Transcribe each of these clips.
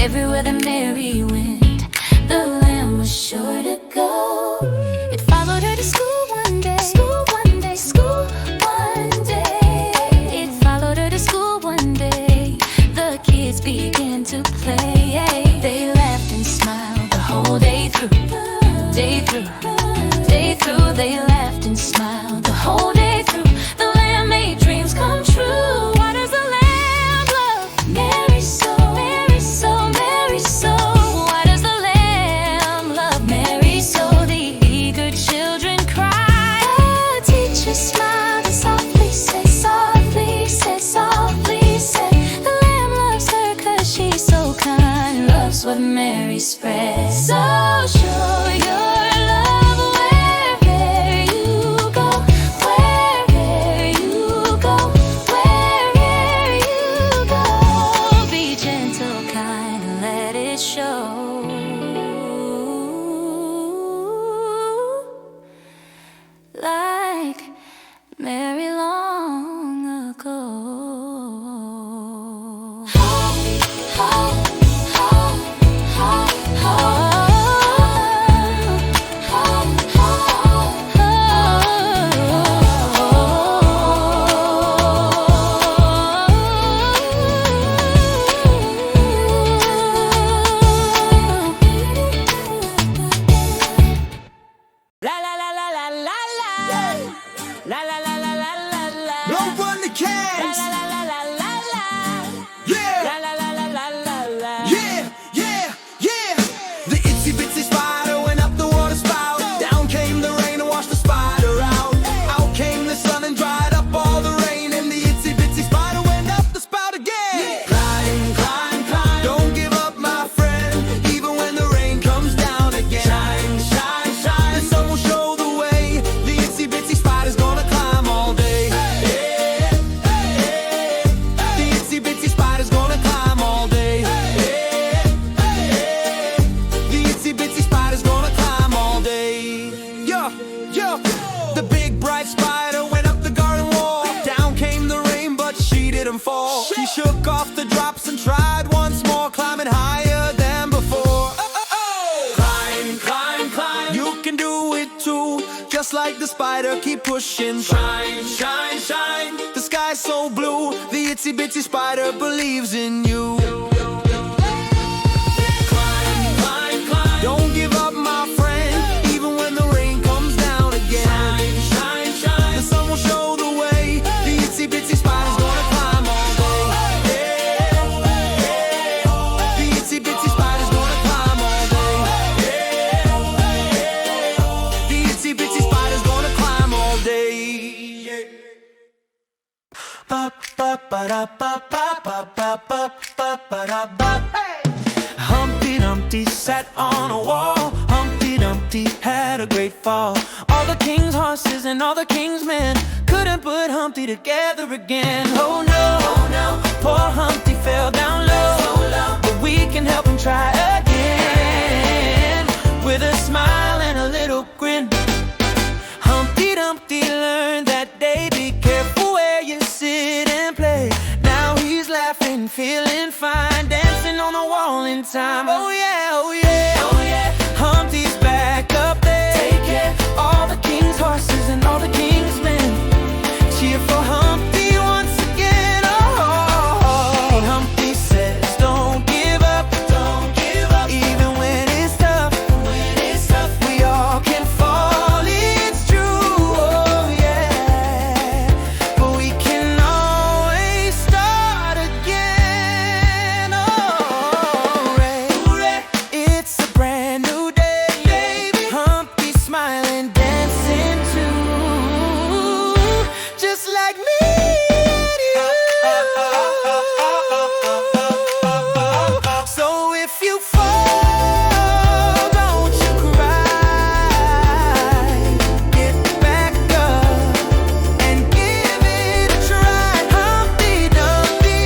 Everywhere that Mary went, the lamb was sure to go. It followed her to school one day. School one day, school one day. It followed her to school one day. The kids began to play. They laughed and smiled the whole day through. Day through, day through. They laughed and smiled the whole day through. The lamb made dreams come true. Why does the lamb love Mary so? Mary so, Mary so. Why does the lamb love Mary so? The eager children cry. The teacher smiled and softly said, softly said, softly said, the lamb loves her 'cause she's so kind. Loves what Mary spread. So show your love wherever you go. Wherever you go. Wherever you go. Be gentle, kind, and let it show. Like Mary long ago. La la la la la la la. La la la la la la la. Don't run the La cats. la la la la la la. Yeah, La la la la la la la. yeah, yeah, yeah. The itsy bitsy spider went up the water spout. Down came the rain and washed the spider out. Out came the sun and dried up all the rain. And the itsy bitsy spider went up the spout again. Climb, climb, climb. Don't give up, my friend. Even when the rain comes down again. Shine, shine, shine. The sun will show the way. The itsy bitsy spider's gonna climb all day. Yeah, yeah. The itsy bitsy spider's gonna climb all day. Yeah, yeah. The itsy bitsy spider's gonna climb all day. Yeah, yeah. The big bright spider went up the garden wall. Down came the rain, but she didn't fall. She shook off the drops and tried once more, climbing higher than before. Climb, climb, climb. You can do it too. Just like the spider, keep pushing. Shine, shine, shine. The sky's so blue. The itsy bitsy spider believes in you. Climb, climb, climb. Don't give up, my friend. Even when the rain comes down again. Shine, shine, shine. The sun will show the way. The itsy bitsy spider's gonna climb all day. Yeah, yeah. The itsy bitsy spider's gonna climb all day. Yeah, yeah. The itsy bitsy spider's gonna climb all day. Yeah. Ba ba ba da ba ba ba ba ba ba ba da ba. Humpty Dumpty sat on a wall. Humpty Dumpty had a great fall. All the king's horses and all the king's men couldn't put Humpty together again. Oh no, poor Humpty fell down low. But we can help him try again. With a smile and a little grin. Humpty Dumpty learned that day, be careful where you sit and play. Now he's laughing, feeling fine, dancing on the wall in time. Oh yeah, oh yeah, oh yeah. Humpty's back up there. Take it. All the king's horses and all the king's men cheer for Humpty once again. Oh, Humpty says, don't give up, don't give up. Even when it's tough, we all can fall. It's true, oh yeah. But we can always start again. Oh, hooray. It's a brand new day, baby. Humpty's smiling, dancing too, just like me and you. So if you fall, don't you cry. Get back up and give it a try. Humpty Dumpty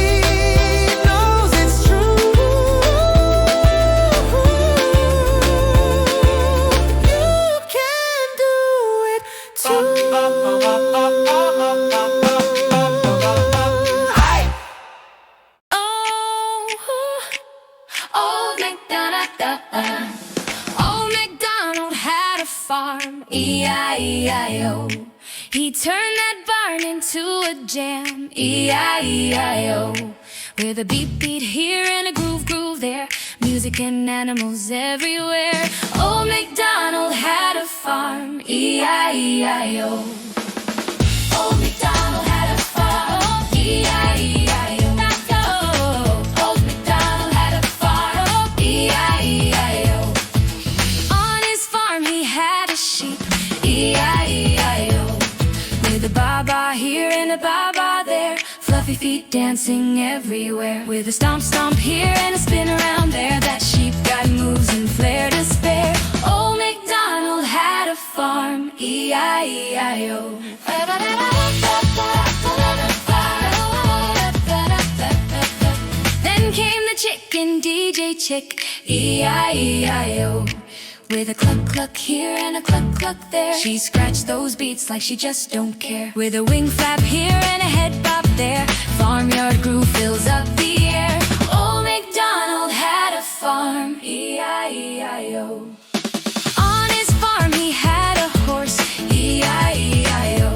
knows it's true. You can do it too. Aye. Oh, oh, Old MacDonald had a farm, E-I-E-I-O. He turned that barn into a jam, E-I-E-I-O. With a beat beat here and a groove groove there, music and animals everywhere. Old MacDonald had a farm, E-I-E-I-O. Old MacDonald had a farm, E-I-E-I-O. Old MacDonald had a farm, E-I-E-I-O. On his farm he had a sheep, E-I-E-I-O. With a ba-ba here and a ba-ba there, fluffy feet dancing everywhere. With a stomp stomp here and a spin around there, that sheep got moves and flair to spare. Old MacDonald had a farm, E-I-E-I-O. Then came the chicken DJ chick, E-I-E-I-O. With a cluck cluck here and a cluck cluck there, she scratched those beats like she just don't care. With a wing flap here and a head bop there, farmyard groove fills up the air. Old MacDonald had a farm, E-I-E-I-O. On his farm he had a horse, E-I-E-I-O.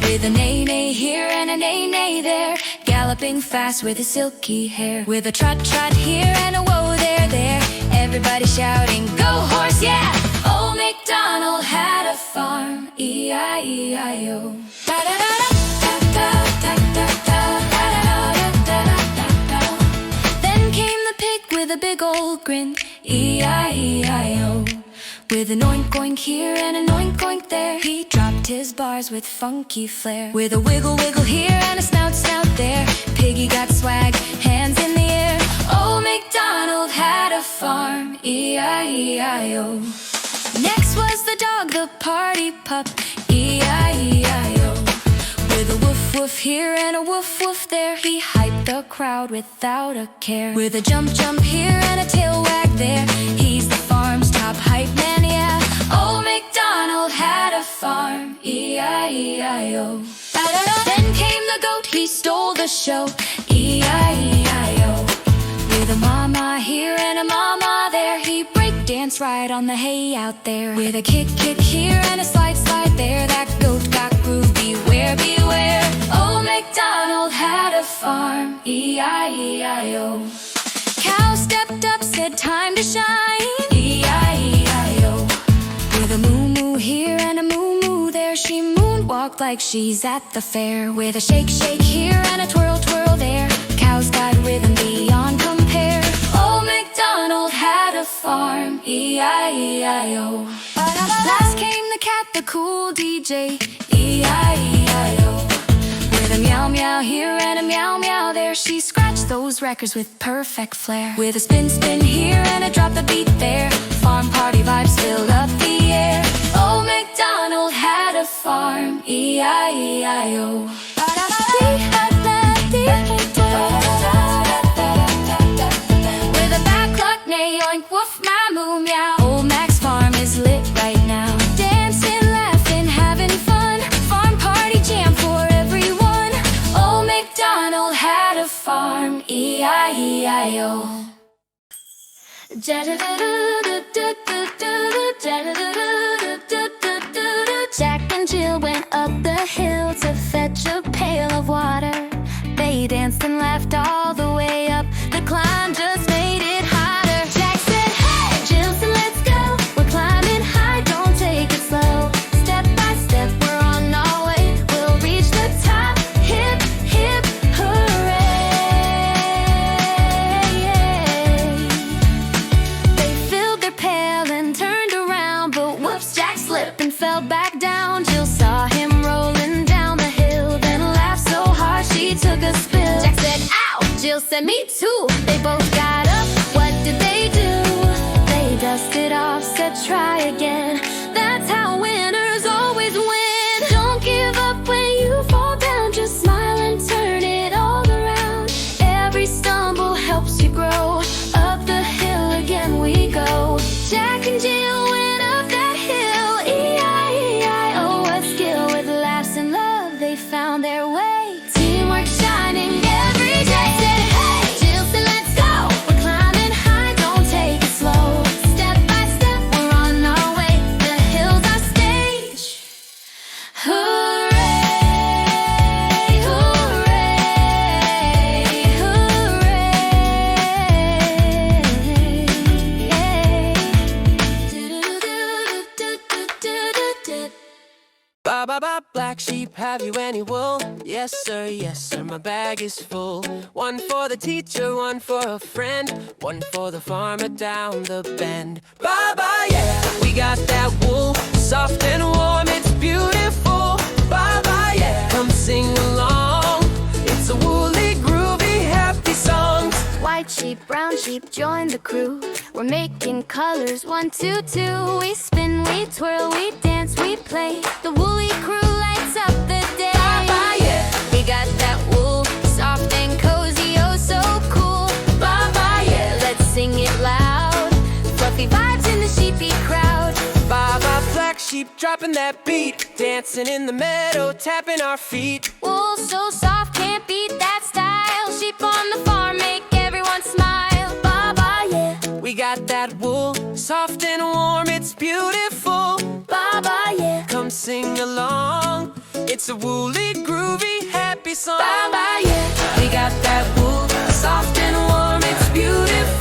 With a neigh-neigh here and a neigh-neigh there, galloping fast with his silky hair. With a trot-trot here and a whoa there, everybody shouting, go horse, yeah! Old MacDonald had a farm, E-I-E-I-O. Then came the pig with a big old grin, E-I-E-I-O. With an oink oink here and an oink oink there, he dropped his bars with funky flair. With a wiggle wiggle here and a snout snout there, piggy got swag, hands in the air. Old MacDonald had a farm, E-I-E-I-O. Next was the dog, the party pup, E-I-E-I-O. With a woof woof here and a woof woof there, he hyped the crowd without a care. With a jump jump here and a tail wag there, he's the farm's top hype man, yeah. Old MacDonald had a farm, E-I-E-I-O. Then came the goat, he stole the show, E-I-E-I-O. With a mama here and a mama there, he break dance right on the hay out there. With a kick kick here and a slide slide there, that goat got groove, beware beware. Old MacDonald had a farm, E-I-E-I-O. Cow stepped up, said time to shine, E-I-E-I-O. With a moo moo here and a moo moo there, she moonwalked like she's at the fair. With a shake shake here and a twirl twirl there, cows got rhythm beyond compare. Old MacDonald had a farm, E-I-E-I-O. Last came the cat, the cool DJ, E-I-E-I-O. With a meow meow here and a meow meow there, she scratched those records with perfect flair. With a spin spin here and a drop the beat there, farm party vibes filled up the air. Old MacDonald had a farm, E-I-E-I-O. With a back cluck neigh oink woof my moo meow, old Mac's farm is lit right now. Dancing, laughing, having fun, farm party jam for everyone. Old MacDonald had a farm, E-I-E-I-O. Jack and Jill went up the hill to fetch a pail of water. They danced and laughed all the way up, the climb just made it hotter. Jack said, hey! Jill said, let's go. We're climbing high, don't take it slow. Step by step, we're on our way. We'll reach the top, hip, hip, hooray. They filled their pail and turned around, but whoops, Jack slipped and fell back down. Jill saw him rolling down the hill, then laughed so hard she took a spill. Jack said, ow! Jill said, me too. They both got up. What did they do? They dusted off, said try again. That's how winners always win. Don't give up when you fall down, just smile and turn it all around. Every stumble helps you grow. Up the hill again we go. Jack and Jill went up that hill, E-I-E-I-O. A skill with laughs and love, they found their way. Teamwork shining every day. Jack said, hey! Jill said, let's go. sheep, have you any wool? Yes sir, my bag is full. One for the teacher, one for a friend, one for the farmer down the bend. Bye bye, yeah, we got that wool, soft and warm, it's beautiful. Bye bye, yeah, come sing along. It's a woolly, groovy, happy song. White sheep, brown sheep, join the crew. We're making colors, 1, 2, 2. We spin, we twirl, we dance, we play. The woolly crew lights up the day. Bye bye, yeah, We got that wool, soft and cozy, oh so cool. bye bye, yeah, Let's sing it loud. Fluffy vibes in the sheepy crowd. bye bye, black sheep, dropping that beat, dancing in the meadow, tapping our feet. Wool so soft, can't beat that style. Sheep on the farm make everyone smile. Bye bye, yeah. We got that wool, soft and warm, it's beautiful. Bye bye, yeah. Come sing along. It's a woolly, groovy, happy song. Bye bye, yeah. We got that wool, soft and warm, it's beautiful.